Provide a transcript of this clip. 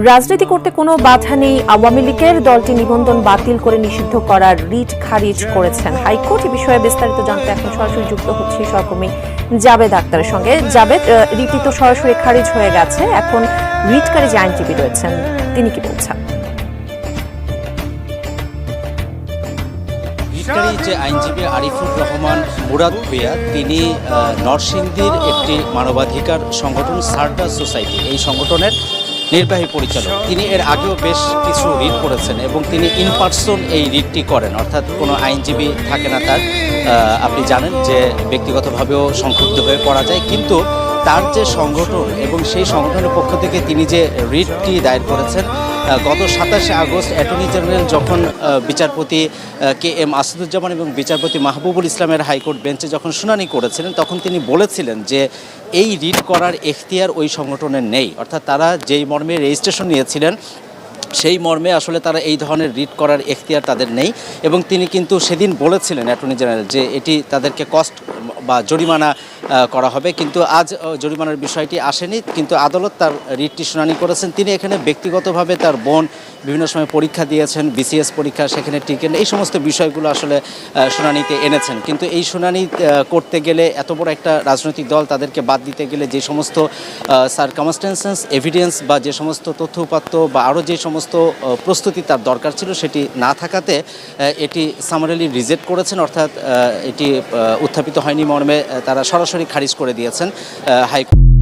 রাজনীতি করতে কোনো বাধা নেই, আওয়ামী লীগের দলটি নিবন্ধন বাতিল করে নিষিদ্ধ করার রিট খারিজ করেছেন হাইকোর্ট। এই বিষয়ে বিস্তারিত জানতে এখন সরাসরি যুক্ত হচ্ছে সহকর্মী জাবেদ আক্তারের সঙ্গে। জাবেদ, রিটটি তো সরাসরি খারিজ হয়ে গেছে, এখন রিটকারী যে আইনজীবী রয়েছেন তিনি কি বলছেন? রিটকারী যে আইনজীবী আরিফুর রহমান মুরাদ ভূঁইয়া, তিনি নরসিংদীর একটি মানবাধিকার সংগঠন সারদা সোসাইটি, এই সংগঠনের নির্বাহী পরিচালক। তিনি এর আগেও বেশ কিছু রিট করেছেন এবং তিনি ইন পার্সন এই রিটটি করেন, অর্থাৎ কোনো আইনজীবী থাকে না তার। আপনি জানেন যে ব্যক্তিগতভাবেও সংক্ষুব্ধ হয়ে পড়া যায়, কিন্তু তার যে সংগঠন এবং সেই সংগঠনের পক্ষ থেকে তিনি যে রিটটি দায়ের করেছেন, গত 27শে আগস্ট অ্যাটর্নি জেনারেল যখন বিচারপতি KM আসাদুজ্জামান এবং বিচারপতি মাহবুবুল ইসলামের হাইকোর্ট বেঞ্চে যখন শুনানি করেছিলেন, তখন তিনি বলেছিলেন যে এই রিট করার এখতিয়ার ওই সংগঠনের নেই, অর্থাৎ তারা যেই মর্মে রেজিস্ট্রেশন নিয়েছিলেন সেই মর্মে আসলে তারা এই ধরনের রিট করার এখতিয়ার তাদের নেই। এবং তিনি কিন্তু সেদিন বলেছিলেন অ্যাটর্নি জেনারেল যে এটি তাদেরকে কস্ট বা জরিমানা করা হবে, কিন্তু আজ জরিমানার বিষয়টি আসেনি, কিন্তু আদালত তার রিটটি শুনানি করেছেন। তিনি এখানে ব্যক্তিগতভাবে তার বোন বিভিন্ন সময় পরীক্ষা দিয়েছেন, BCS পরীক্ষা, সেখানে টিকেন, এই সমস্ত বিষয়গুলো আসলে শুনানিতে এনেছেন। কিন্তু এই শুনানি করতে গেলে এত বড় একটা রাজনৈতিক দল তাদেরকে বাদ দিতে গেলে যে সমস্ত সারকামস্টেন্সেস এভিডেন্স বা যে সমস্ত তথ্য উপাত্ত বা আরও যে সমস্ত প্রস্তুতি তার দরকার ছিল সেটি না থাকাতে এটি সামারিলি রিজেক্ট করেছেন, অর্থাৎ এটি উত্থাপিত হয়নি মর্মে তারা সরাসরি খারিজ করে দিয়েছেন হাইকোর্ট।